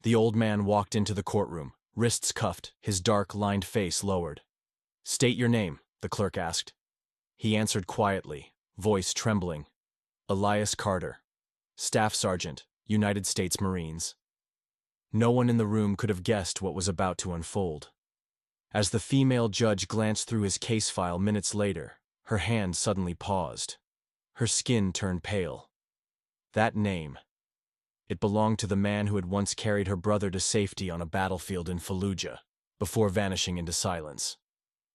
The old man walked into the courtroom, wrists cuffed, his dark, lined face lowered. "State your name," the clerk asked. He answered quietly, voice trembling. "Elias Carter, Staff Sergeant, United States Marines." No one in the room could have guessed what was about to unfold. As the female judge glanced through his case file minutes later, her hand suddenly paused. Her skin turned pale. That name. It belonged to the man who had once carried her brother to safety on a battlefield in Fallujah, before vanishing into silence.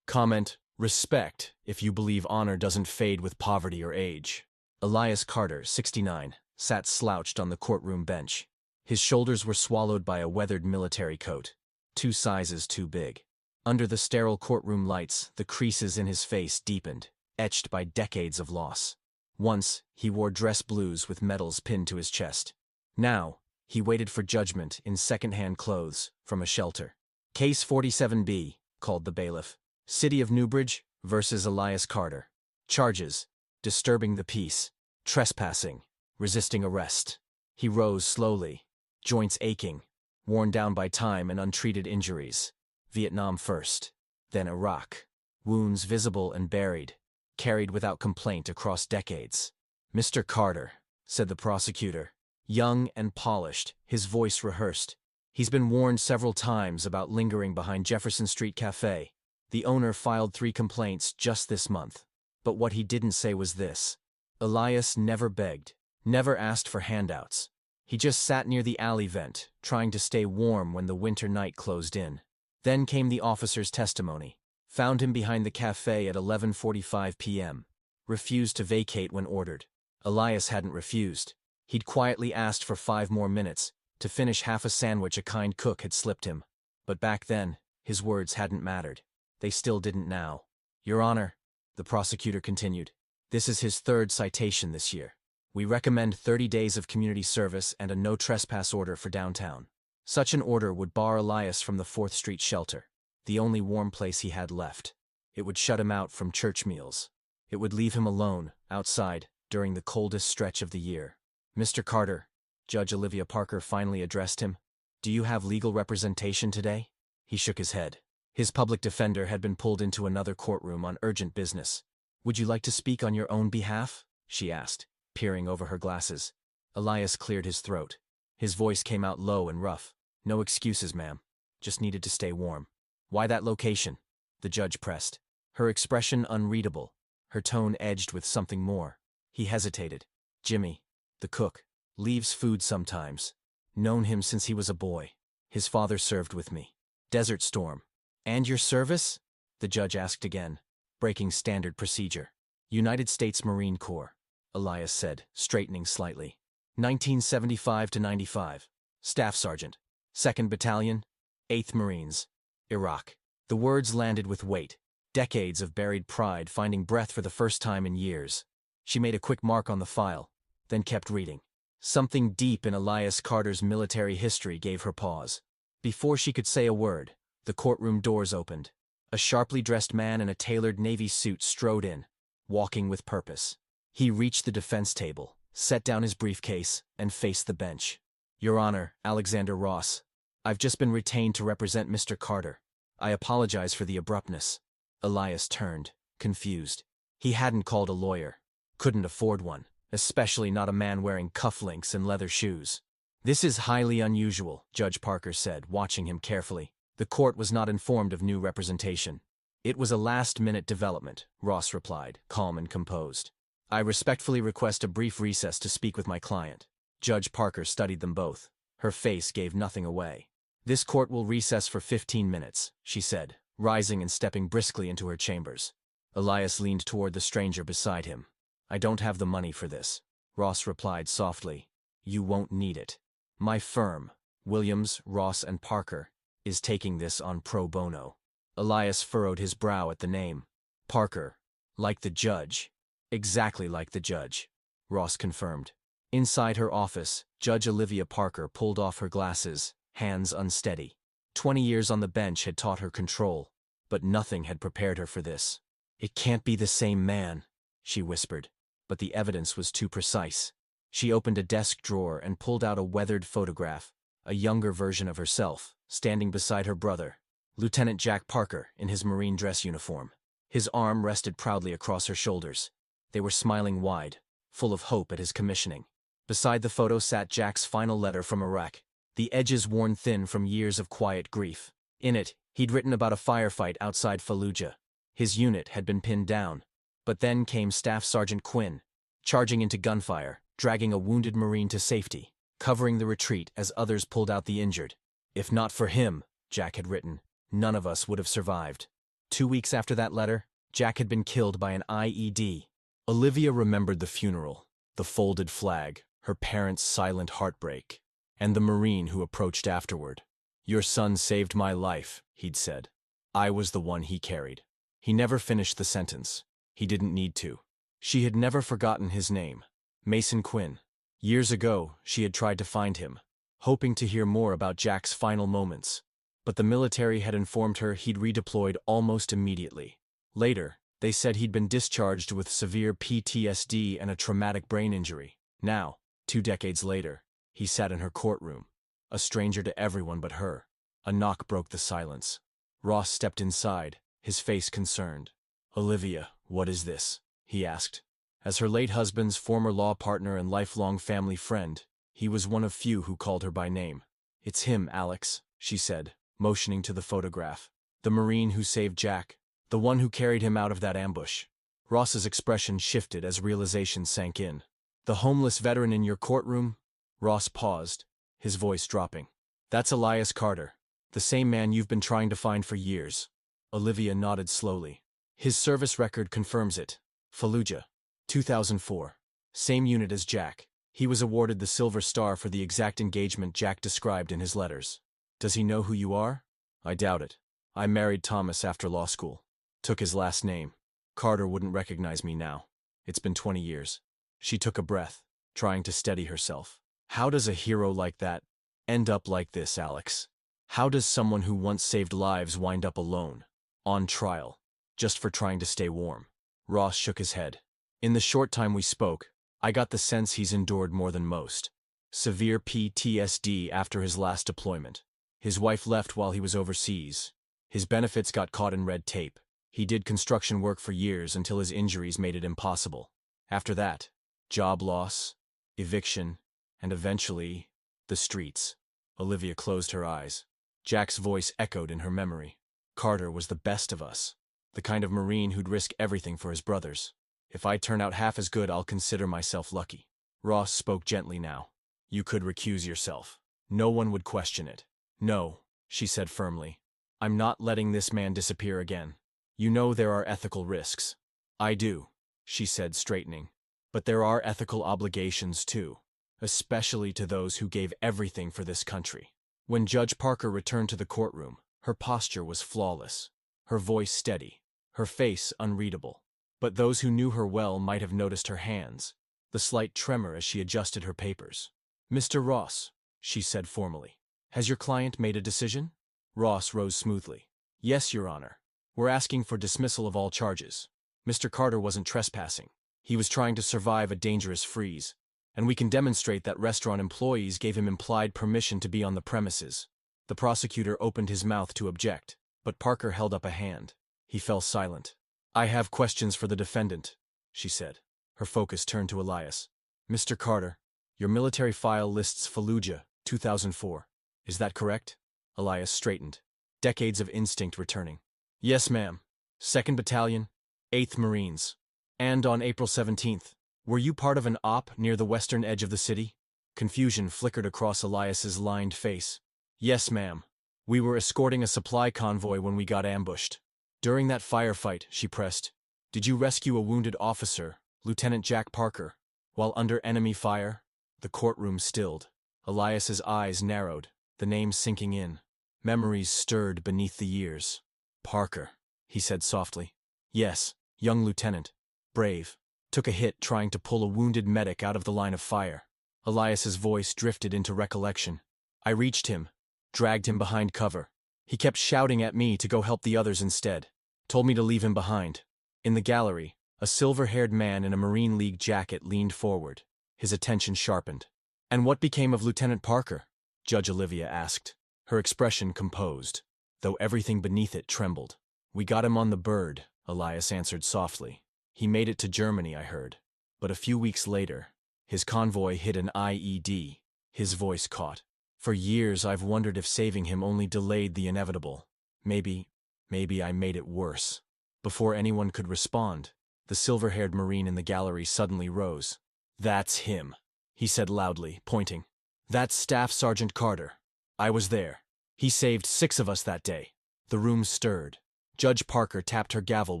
Comment: respect if you believe honor doesn't fade with poverty or age. Elias Carter, 69, sat slouched on the courtroom bench. His shoulders were swallowed by a weathered military coat, 2 sizes too big. Under the sterile courtroom lights, the creases in his face deepened, etched by decades of loss. Once, he wore dress blues with medals pinned to his chest. Now, he waited for judgment in second-hand clothes from a shelter. Case 47B, called the bailiff. City of Newbridge versus Elias Carter. Charges: disturbing the peace, trespassing, resisting arrest. He rose slowly, joints aching, worn down by time and untreated injuries. Vietnam first, then Iraq. Wounds visible and buried, carried without complaint across decades. "Mr. Carter," said the prosecutor, young and polished, his voice rehearsed. "He's been warned several times about lingering behind Jefferson Street Cafe. The owner filed 3 complaints just this month. But what he didn't say was this: Elias never begged, never asked for handouts. He just sat near the alley vent, trying to stay warm when the winter night closed in. Then came the officer's testimony. Found him behind the cafe at 11:45 p.m. Refused to vacate when ordered. Elias hadn't refused. He'd quietly asked for 5 more minutes, to finish half a sandwich a kind cook had slipped him. But back then, his words hadn't mattered. They still didn't now. "Your Honor," the prosecutor continued, "this is his 3rd citation this year. We recommend 30 days of community service and a no trespass order for downtown. Such an order would bar Elias from the 4th Street shelter, the only warm place he had left. It would shut him out from church meals. It would leave him alone, outside, during the coldest stretch of the year." "Mr. Carter," Judge Olivia Parker finally addressed him, "do you have legal representation today?" He shook his head. His public defender had been pulled into another courtroom on urgent business. "Would you like to speak on your own behalf?" she asked, peering over her glasses. Elias cleared his throat. His voice came out low and rough. "No excuses, ma'am. Just needed to stay warm." "Why that location?" the judge pressed. Her expression unreadable, her tone edged with something more. He hesitated. "Jimmy, the cook, leaves food sometimes. Known him since he was a boy. His father served with me. Desert Storm." "And your service?" the judge asked again, breaking standard procedure. "United States Marine Corps," Elias said, straightening slightly. 1975 to 95. Staff Sergeant. 2nd Battalion, 8th Marines. Iraq. The words landed with weight, decades of buried pride finding breath for the first time in years. She made a quick mark on the file, then kept reading. Something deep in Elias Carter's military history gave her pause. Before she could say a word, the courtroom doors opened. A sharply dressed man in a tailored navy suit strode in, walking with purpose. He reached the defense table, set down his briefcase, and faced the bench. "Your Honor, Alexander Ross. I've just been retained to represent Mr. Carter. I apologize for the abruptness." Elias turned, confused. He hadn't called a lawyer. Couldn't afford one, especially not a man wearing cufflinks and leather shoes. "This is highly unusual," Judge Parker said, watching him carefully. The court was not informed of new representation. "It was a last-minute development," Ross replied, calm and composed. "I respectfully request a brief recess to speak with my client." Judge Parker studied them both. Her face gave nothing away. "This court will recess for 15 minutes, she said, rising and stepping briskly into her chambers. Elias leaned toward the stranger beside him. "I don't have the money for this," Ross replied softly. "You won't need it. My firm, Williams, Ross and Parker, is taking this on pro bono." Elias furrowed his brow at the name. "Parker, like the judge." "Exactly like the judge," Ross confirmed. Inside her office, Judge Olivia Parker pulled off her glasses, hands unsteady. 20 years on the bench had taught her control, but nothing had prepared her for this. "It can't be the same man," she whispered, but the evidence was too precise. She opened a desk drawer and pulled out a weathered photograph, a younger version of herself, standing beside her brother, Lieutenant Jack Parker, in his Marine dress uniform. His arm rested proudly across her shoulders. They were smiling wide, full of hope at his commissioning. Beside the photo sat Jack's final letter from Iraq, the edges worn thin from years of quiet grief. In it, he'd written about a firefight outside Fallujah. His unit had been pinned down. But then came Staff Sergeant Quinn, charging into gunfire, dragging a wounded Marine to safety, covering the retreat as others pulled out the injured. If not for him, Jack had written, none of us would have survived. 2 weeks after that letter, Jack had been killed by an IED. Olivia remembered the funeral, the folded flag, her parents' silent heartbreak, and the Marine who approached afterward. "Your son saved my life," he'd said. "I was the one he carried." He never finished the sentence. He didn't need to. She had never forgotten his name, Mason Quinn. Years ago, she had tried to find him, hoping to hear more about Jack's final moments. But the military had informed her he'd redeployed almost immediately. Later, they said he'd been discharged with severe PTSD and a traumatic brain injury. Now, 2 decades later, he sat in her courtroom, a stranger to everyone but her. A knock broke the silence. Ross stepped inside, his face concerned. "Olivia, what is this?" he asked. As her late husband's former law partner and lifelong family friend, he was one of few who called her by name. "It's him, Alex," she said, motioning to the photograph. "The Marine who saved Jack, the one who carried him out of that ambush." Ross's expression shifted as realization sank in. "The homeless veteran in your courtroom?" Ross paused, his voice dropping. "That's Elias Carter, the same man you've been trying to find for years." Olivia nodded slowly. "His service record confirms it. Fallujah, 2004. Same unit as Jack. He was awarded the Silver Star for the exact engagement Jack described in his letters." "Does he know who you are?" "I doubt it. I married Thomas after law school. Took his last name. Carter wouldn't recognize me now. It's been 20 years. She took a breath, trying to steady herself. "How does a hero like that end up like this, Alex? How does someone who once saved lives wind up alone, on trial, just for trying to stay warm?" Ross shook his head. "In the short time we spoke, I got the sense he's endured more than most. Severe PTSD after his last deployment. His wife left while he was overseas. His benefits got caught in red tape. He did construction work for years until his injuries made it impossible. After that, job loss, eviction, and eventually, the streets." Olivia closed her eyes. Jack's voice echoed in her memory. "Carter was the best of us. The kind of Marine who'd risk everything for his brothers. If I turn out half as good, I'll consider myself lucky." Ross spoke gently now. "You could recuse yourself. No one would question it." "No," she said firmly. "I'm not letting this man disappear again. You know there are ethical risks." "I do," she said, straightening. "But there are ethical obligations too, especially to those who gave everything for this country." When Judge Parker returned to the courtroom, her posture was flawless, her voice steady, her face unreadable. But those who knew her well might have noticed her hands, the slight tremor as she adjusted her papers. "Mr. Ross," she said formally, "has your client made a decision?" Ross rose smoothly. "Yes, Your Honor. We're asking for dismissal of all charges. Mr. Carter wasn't trespassing. He was trying to survive a dangerous freeze, and we can demonstrate that restaurant employees gave him implied permission to be on the premises." The prosecutor opened his mouth to object, but Parker held up a hand. He fell silent. "I have questions for the defendant," she said. Her focus turned to Elias. "Mr. Carter, your military file lists Fallujah, 2004. Is that correct?" Elias straightened, decades of instinct returning. "Yes, ma'am. 2nd Battalion, 8th Marines. And on April 17th, were you part of an op near the western edge of the city?" Confusion flickered across Elias's lined face. "Yes, ma'am. We were escorting a supply convoy when we got ambushed." "During that firefight," she pressed, "did you rescue a wounded officer, Lieutenant Jack Parker, while under enemy fire?" The courtroom stilled. Elias's eyes narrowed, the name sinking in. Memories stirred beneath the years. "Parker," he said softly. "Yes, young lieutenant. Brave. Took a hit trying to pull a wounded medic out of the line of fire." Elias's voice drifted into recollection. "I reached him, dragged him behind cover. He kept shouting at me to go help the others instead. Told me to leave him behind." In the gallery, a silver-haired man in a Marine League jacket leaned forward, his attention sharpened. "And what became of Lieutenant Parker?" Judge Olivia asked, her expression composed, though everything beneath it trembled. We got him on the bird, Elias answered softly. He made it to Germany, I heard. But a few weeks later, his convoy hit an IED. His voice caught. For years I've wondered if saving him only delayed the inevitable. Maybe I made it worse. Before anyone could respond, the silver-haired Marine in the gallery suddenly rose. That's him, he said loudly, pointing. That's Staff Sergeant Carter. I was there. He saved 6 of us that day. The room stirred. Judge Parker tapped her gavel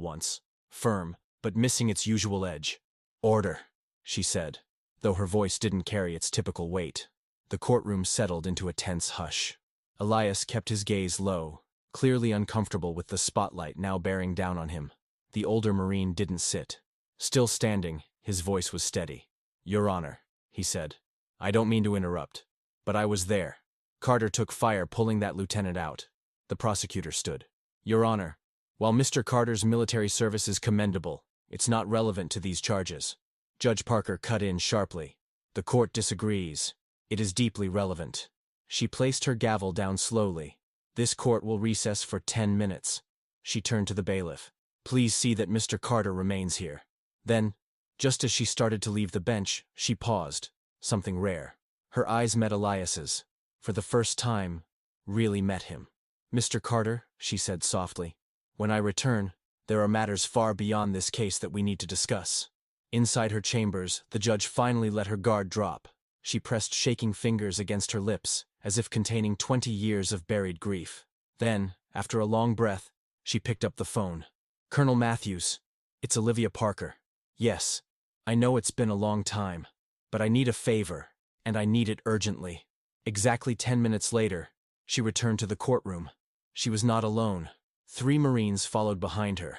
once, firm, but missing its usual edge. Order, she said, though her voice didn't carry its typical weight. The courtroom settled into a tense hush. Elias kept his gaze low, clearly uncomfortable with the spotlight now bearing down on him. The older Marine didn't sit. Still standing, his voice was steady. Your Honor, he said. I don't mean to interrupt, but I was there. Carter took fire pulling that lieutenant out. The prosecutor stood. Your Honor, while Mr. Carter's military service is commendable, it's not relevant to these charges. Judge Parker cut in sharply. The court disagrees. It is deeply relevant. She placed her gavel down slowly. This court will recess for 10 minutes. She turned to the bailiff. Please see that Mr. Carter remains here. Then, just as she started to leave the bench, she paused. Something rare. Her eyes met Elias's. For the first time, really met him. Mr. Carter, she said softly, when I return, there are matters far beyond this case that we need to discuss. Inside her chambers, the judge finally let her guard drop. She pressed shaking fingers against her lips, as if containing 20 years of buried grief. Then, after a long breath, she picked up the phone. Colonel Matthews, it's Olivia Parker. Yes, I know it's been a long time, but I need a favor, and I need it urgently. Exactly 10 minutes later, she returned to the courtroom. She was not alone. 3 Marines followed behind her.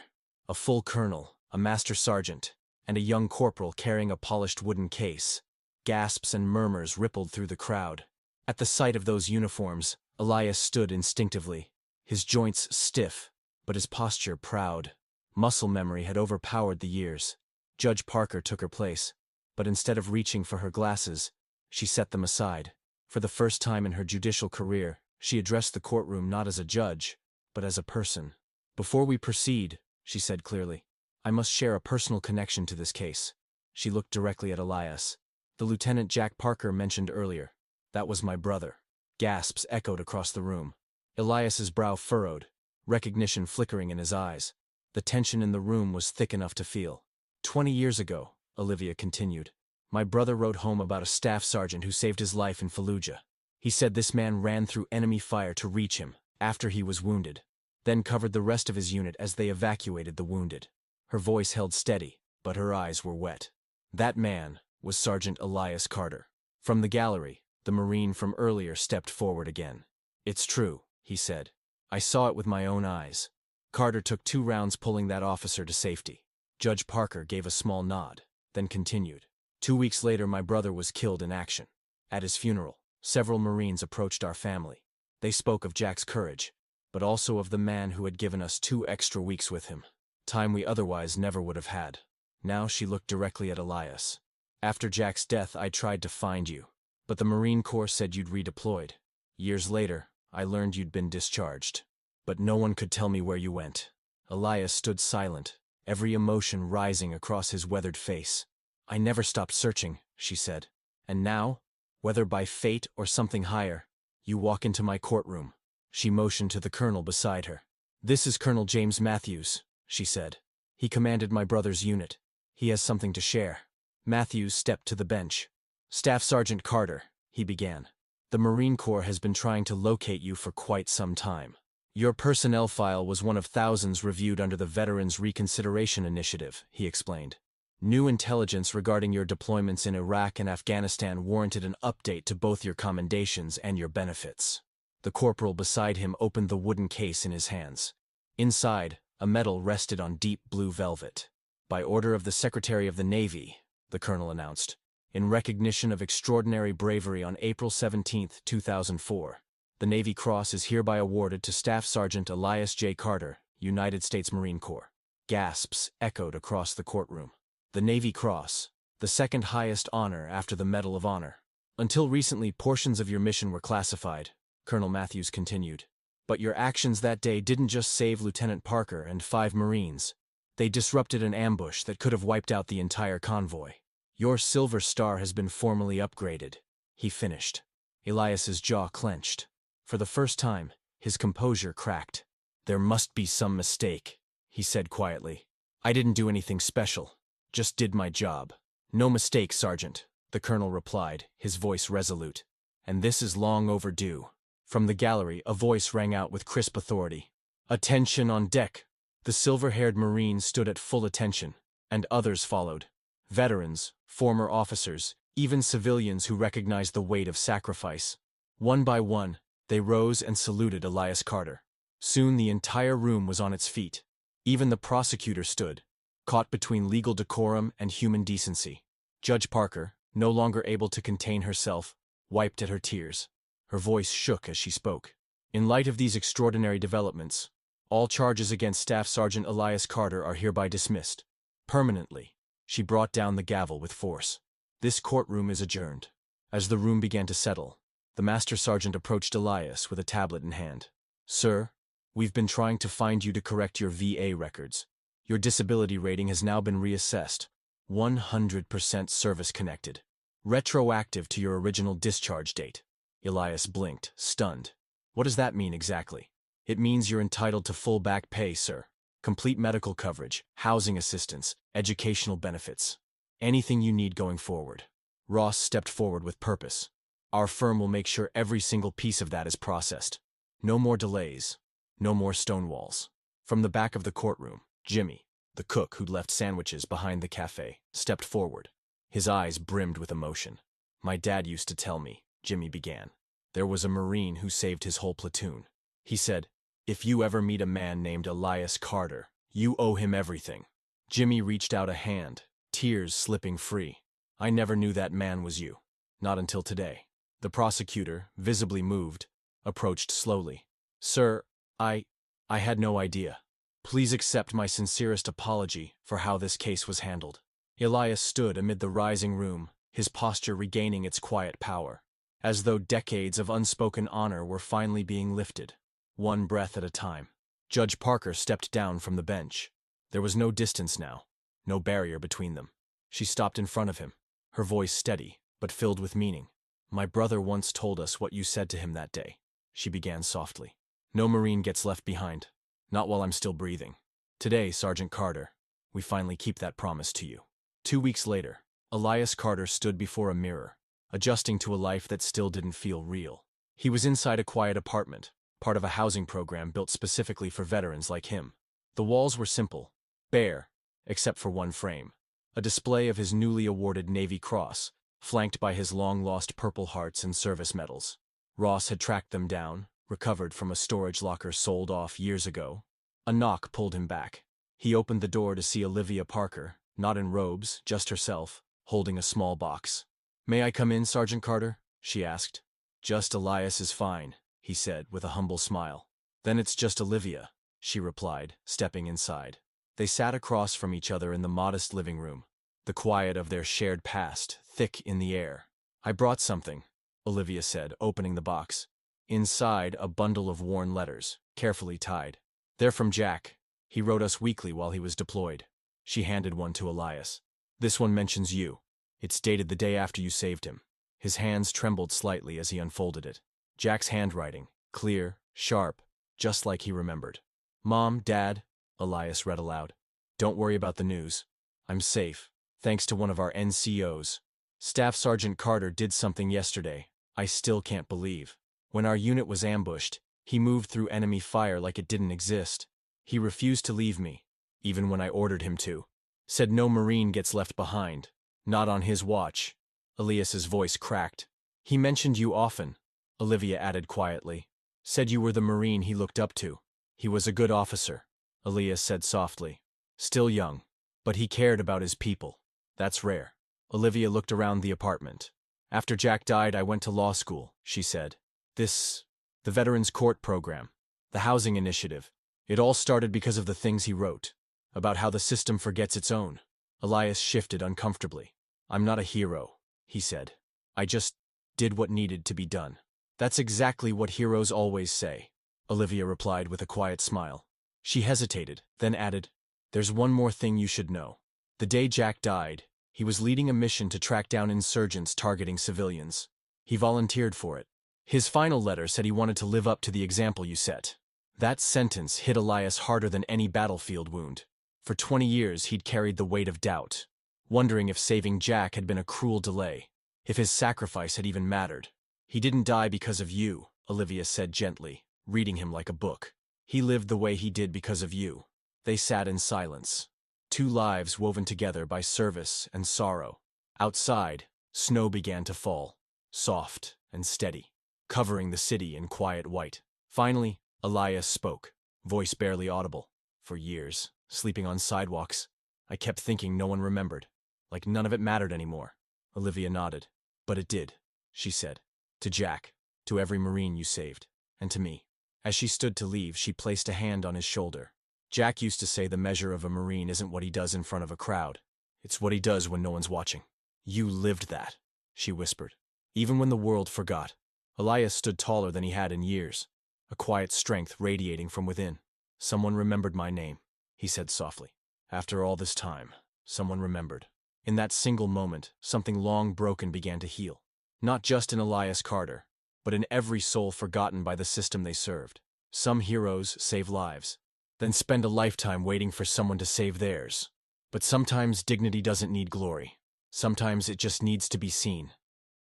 A full colonel, a master sergeant, and a young corporal carrying a polished wooden case. Gasps and murmurs rippled through the crowd. At the sight of those uniforms, Elias stood instinctively, his joints stiff, but his posture proud. Muscle memory had overpowered the years. Judge Parker took her place, but instead of reaching for her glasses, she set them aside. For the first time in her judicial career, she addressed the courtroom not as a judge, but as a person. Before we proceed, she said clearly, I must share a personal connection to this case. She looked directly at Elias. The Lieutenant Jack Parker mentioned earlier. That was my brother. Gasps echoed across the room. Elias's brow furrowed, recognition flickering in his eyes. The tension in the room was thick enough to feel. 20 years ago, Olivia continued, my brother wrote home about a staff sergeant who saved his life in Fallujah. He said this man ran through enemy fire to reach him, after he was wounded, then covered the rest of his unit as they evacuated the wounded. Her voice held steady, but her eyes were wet. That man was Sergeant Elias Carter. From the gallery, the Marine from earlier stepped forward again. It's true, he said. I saw it with my own eyes. Carter took 2 rounds pulling that officer to safety. Judge Parker gave a small nod, then continued. 2 weeks later, my brother was killed in action. At his funeral, several Marines approached our family. They spoke of Jack's courage, but also of the man who had given us 2 extra weeks with him. Time we otherwise never would have had. Now she looked directly at Elias. After Jack's death, I tried to find you, but the Marine Corps said you'd redeployed. Years later, I learned you'd been discharged. But no one could tell me where you went. Elias stood silent, every emotion rising across his weathered face. I never stopped searching, she said. And now, whether by fate or something higher, you walk into my courtroom. She motioned to the colonel beside her. This is Colonel James Matthews, she said. He commanded my brother's unit. He has something to share. Matthews stepped to the bench. Staff Sergeant Carter, he began. The Marine Corps has been trying to locate you for quite some time. Your personnel file was one of thousands reviewed under the Veterans Reconsideration Initiative, he explained. New intelligence regarding your deployments in Iraq and Afghanistan warranted an update to both your commendations and your benefits. The corporal beside him opened the wooden case in his hands. Inside, a medal rested on deep blue velvet. By order of the Secretary of the Navy, the colonel announced, in recognition of extraordinary bravery on April 17, 2004. The Navy Cross is hereby awarded to Staff Sergeant Elias J. Carter, United States Marine Corps. Gasps echoed across the courtroom. The Navy Cross, the second highest honor after the Medal of Honor. Until recently, portions of your mission were classified, Colonel Matthews continued. But your actions that day didn't just save Lieutenant Parker and 5 Marines. They disrupted an ambush that could have wiped out the entire convoy. Your Silver Star has been formally upgraded, he finished. Elias's jaw clenched. For the first time, his composure cracked. There must be some mistake, he said quietly. I didn't do anything special, just did my job. No mistake, Sergeant, the colonel replied, his voice resolute. And this is long overdue. From the gallery, a voice rang out with crisp authority. Attention on deck! The silver-haired Marine stood at full attention, and others followed. Veterans, former officers, even civilians who recognized the weight of sacrifice. One by one, they rose and saluted Elias Carter. Soon the entire room was on its feet. Even the prosecutor stood, caught between legal decorum and human decency. Judge Parker, no longer able to contain herself, wiped at her tears. Her voice shook as she spoke. In light of these extraordinary developments, all charges against Staff Sergeant Elias Carter are hereby dismissed. Permanently, she brought down the gavel with force. This courtroom is adjourned. As the room began to settle, the Master Sergeant approached Elias with a tablet in hand. Sir, we've been trying to find you to correct your VA records. Your disability rating has now been reassessed. 100% service-connected. Retroactive to your original discharge date. Elias blinked, stunned. What does that mean exactly? It means you're entitled to full back pay, sir. Complete medical coverage, housing assistance, educational benefits. Anything you need going forward. Ross stepped forward with purpose. Our firm will make sure every single piece of that is processed. No more delays. No more stonewalls. From the back of the courtroom, Jimmy, the cook who'd left sandwiches behind the cafe, stepped forward. His eyes brimmed with emotion. My dad used to tell me, Jimmy began. There was a Marine who saved his whole platoon. He said, if you ever meet a man named Elias Carter, you owe him everything. Jimmy reached out a hand, tears slipping free. I never knew that man was you. Not until today. The prosecutor, visibly moved, approached slowly. Sir, I had no idea. Please accept my sincerest apology for how this case was handled. Elias stood amid the rising room, his posture regaining its quiet power, as though decades of unspoken honor were finally being lifted, one breath at a time. Judge Parker stepped down from the bench. There was no distance now, no barrier between them. She stopped in front of him, her voice steady, but filled with meaning. My brother once told us what you said to him that day, she began softly. No Marine gets left behind, not while I'm still breathing. Today, Sergeant Carter, we finally keep that promise to you. 2 weeks later, Elias Carter stood before a mirror, adjusting to a life that still didn't feel real. He was inside a quiet apartment, part of a housing program built specifically for veterans like him. The walls were simple, bare, except for one frame, a display of his newly awarded Navy Cross, flanked by his long-lost Purple Hearts and service medals. Ross had tracked them down, recovered from a storage locker sold off years ago. A knock pulled him back. He opened the door to see Olivia Parker, not in robes, just herself, holding a small box. May I come in, Sergeant Carter? She asked. Just Elias is fine, he said with a humble smile. Then it's just Olivia, she replied, stepping inside. They sat across from each other in the modest living room, the quiet of their shared past thick in the air. I brought something, Olivia said, opening the box. Inside, a bundle of worn letters, carefully tied. They're from Jack. He wrote us weekly while he was deployed. She handed one to Elias. This one mentions you. It's dated the day after you saved him. His hands trembled slightly as he unfolded it. Jack's handwriting, clear, sharp, just like he remembered. Mom, Dad, Elias read aloud. Don't worry about the news. I'm safe, thanks to one of our NCOs. Staff Sergeant Carter did something yesterday I still can't believe. When our unit was ambushed, he moved through enemy fire like it didn't exist. He refused to leave me, even when I ordered him to. Said no Marine gets left behind. Not on his watch. Elias's voice cracked. He mentioned you often, Olivia added quietly. Said you were the Marine he looked up to. He was a good officer, Elias said softly. Still young, but he cared about his people. That's rare. Olivia looked around the apartment. After Jack died, I went to law school, she said. The Veterans Court program, the housing initiative. It all started because of the things he wrote, about how the system forgets its own. Elias shifted uncomfortably. I'm not a hero, he said. I just did what needed to be done. That's exactly what heroes always say, Olivia replied with a quiet smile. She hesitated, then added, "There's one more thing you should know. The day Jack died, he was leading a mission to track down insurgents targeting civilians. He volunteered for it. His final letter said he wanted to live up to the example you set." That sentence hit Elias harder than any battlefield wound. For 20 years he'd carried the weight of doubt, wondering if saving Jack had been a cruel delay, if his sacrifice had even mattered. "He didn't die because of you," Olivia said gently, reading him like a book. "He lived the way he did because of you." They sat in silence. Two lives woven together by service and sorrow. Outside, snow began to fall, soft and steady, covering the city in quiet white. Finally, Elias spoke, voice barely audible. "For years, sleeping on sidewalks, I kept thinking no one remembered, like none of it mattered anymore." Olivia nodded. "But it did," she said. "To Jack, to every Marine you saved, and to me." As she stood to leave, she placed a hand on his shoulder. "Jack used to say the measure of a Marine isn't what he does in front of a crowd. It's what he does when no one's watching. You lived that," she whispered. Even when the world forgot, Elias stood taller than he had in years, a quiet strength radiating from within. "Someone remembered my name," he said softly. "After all this time, someone remembered." In that single moment, something long broken began to heal. Not just in Elias Carter, but in every soul forgotten by the system they served. Some heroes save lives, then spend a lifetime waiting for someone to save theirs. But sometimes dignity doesn't need glory. Sometimes it just needs to be seen.